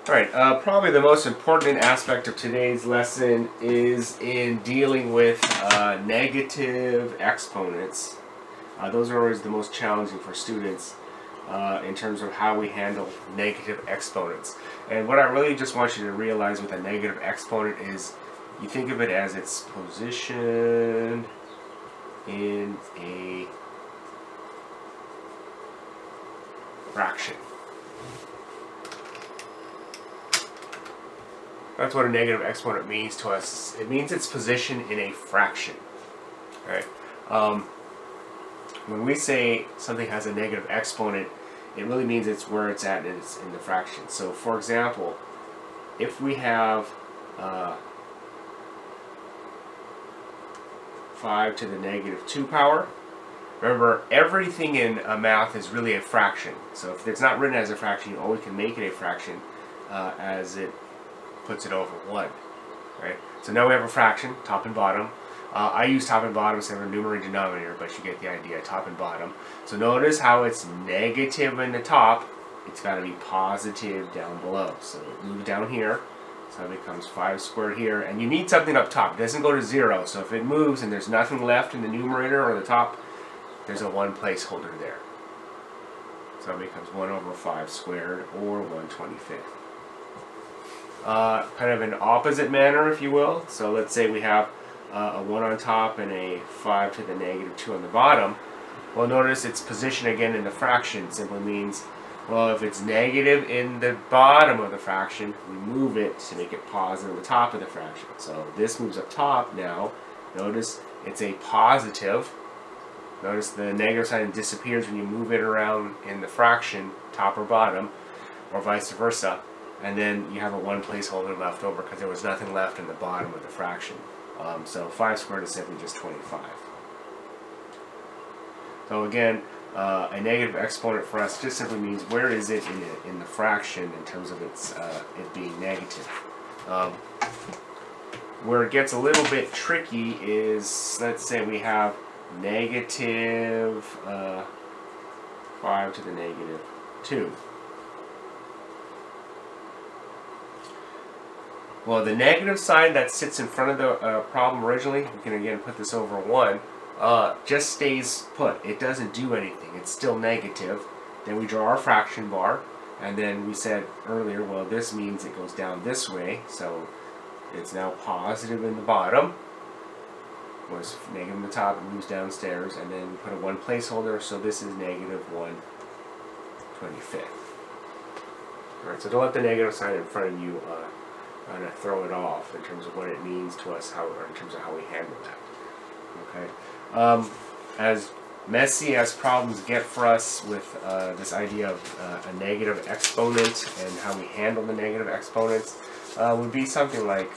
Alright, probably the most important aspect of today's lesson is in dealing with negative exponents. Those are always the most challenging for students in terms of how we handle negative exponents. And what I really just want you to realize with a negative exponent is you think of it as its position in a fraction. That's what a negative exponent means to us. It means its position in a fraction. Right? When we say something has a negative exponent, it really means it's where it's at in the fraction. So, for example, if we have 5 to the negative 2 power, remember, everything in math is really a fraction. So if it's not written as a fraction, you always can make it a fraction as it puts it over 1. Right? So now we have a fraction, top and bottom. I use top and bottom instead of numerator and denominator, but you get the idea, top and bottom. So notice how it's negative in the top, it's got to be positive down below. So it moves down here, so it becomes 5 squared here, and you need something up top. It doesn't go to 0, so if it moves and there's nothing left in the numerator or the top, there's a 1 placeholder there. So it becomes 1 over 5 squared, or 1/25. Kind of an opposite manner, if you will. So let's say we have a 1 on top and a 5 to the negative 2 on the bottom. Well, notice its position again in the fraction simply means, well, if it's negative in the bottom of the fraction, we move it to make it positive on the top of the fraction. So this moves up top now. Notice it's a positive. Notice the negative sign disappears when you move it around in the fraction, top or bottom, or vice versa. And then you have a 1 placeholder left over because there was nothing left in the bottom of the fraction. So 5 squared is simply just 25. So again, a negative exponent for us just simply means where is it in the fraction in terms of its it being negative. Where it gets a little bit tricky is, let's say we have negative 5 to the negative 2. Well, the negative sign that sits in front of the problem originally, we can again put this over 1, just stays put. It doesn't do anything. It's still negative. Then we draw our fraction bar, and then we said earlier, well, this means it goes down this way, so it's now positive in the bottom. It was negative in the top, it moves downstairs, and then we put a 1 placeholder, so this is negative 1/25. Alright, so don't let the negative sign in front of you kind of throw it off in terms of what it means to us, or in terms of how we handle that. Okay, as messy as problems get for us with this idea of a negative exponent and how we handle the negative exponents, would be something like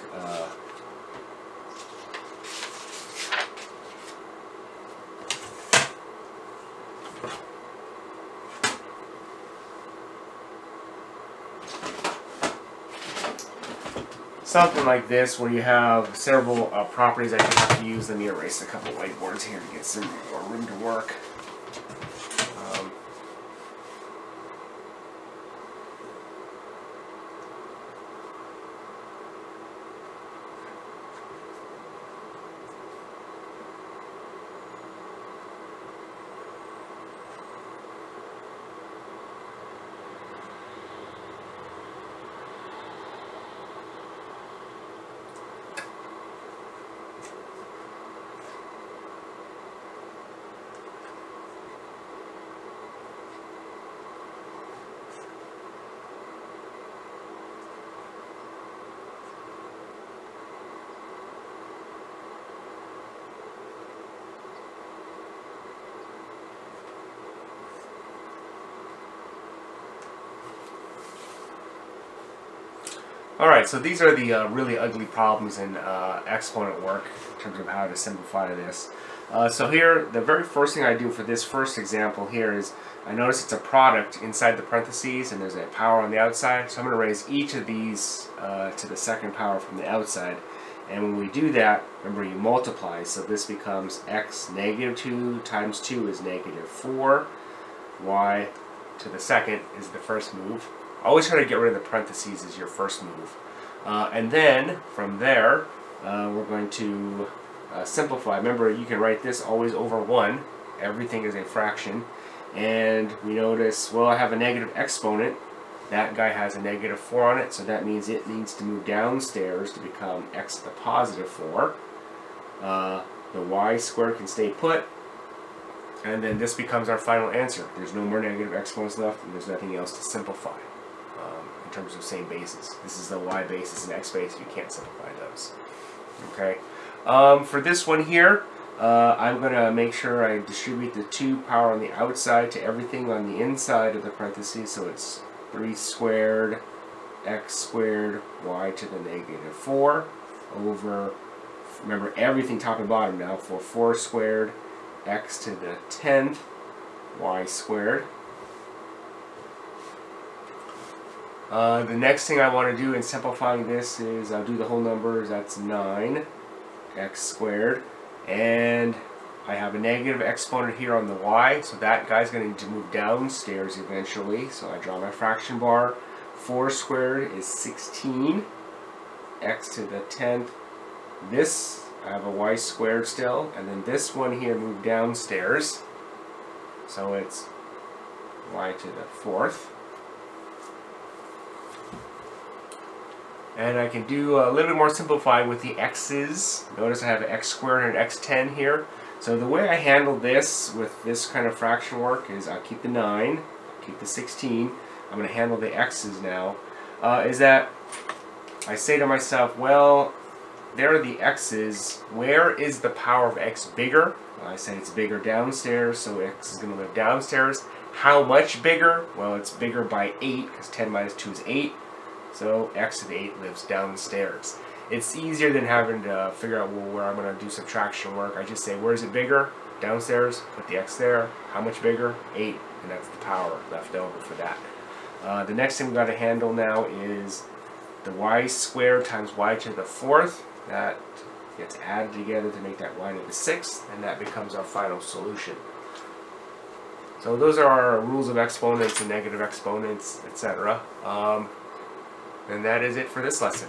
something like this, where you have several properties that you have to use. Let me erase a couple whiteboards here to get some more room to work. Alright, so these are the really ugly problems in exponent work in terms of how to simplify this. So here, the very first thing I do for this first example here is, I notice it's a product inside the parentheses and there's a power on the outside, so I'm going to raise each of these to the second power from the outside. And when we do that, remember you multiply, so this becomes x negative 2 times 2 is negative 4, y to the second is the first move. always try to get rid of the parentheses as your first move. And then, from there, we're going to simplify. Remember, you can write this always over 1. Everything is a fraction. And we notice, well, I have a negative exponent. That guy has a negative 4 on it, so that means it needs to move downstairs to become x to the positive 4. The y squared can stay put. And then this becomes our final answer. There's no more negative exponents left, and there's nothing else to simplify in terms of same bases. This is the y basis and x basis. You can't simplify those. Okay. For this one here, I'm going to make sure I distribute the 2 power on the outside to everything on the inside of the parentheses. So it's 3 squared x squared y to the negative 4 over, remember, everything top and bottom now, for 4 squared x to the 10th y squared. The next thing I want to do in simplifying this is I'll do the whole numbers. That's 9 x squared, and I have a negative exponent here on the y, so that guy's going to need to move downstairs eventually. So I draw my fraction bar. 4 squared is 16 x to the 10th. This, I have a y squared still, and then this one here moved downstairs, so it's y to the 4th. And I can do a little bit more simplifying with the x's. Notice I have an x squared and an x10 here. So the way I handle this with this kind of fraction work is I'll keep the 9, keep the 16. I'm going to handle the x's now. Is that I say to myself, well, there are the x's. Where is the power of x bigger? Well, I say it's bigger downstairs, so x is going to live downstairs. How much bigger? Well, it's bigger by 8, because 10 minus 2 is 8. So x to the 8 lives downstairs. It's easier than having to figure out, well, where I'm going to do subtraction work. I just say, where is it bigger? Downstairs. Put the x there. How much bigger? 8. And that's the power left over for that. The next thing we've got to handle now is the y squared times y to the 4th. That gets added together to make that y to the 6th, and that becomes our final solution. So those are our rules of exponents and negative exponents, etc. And that is it for this lesson.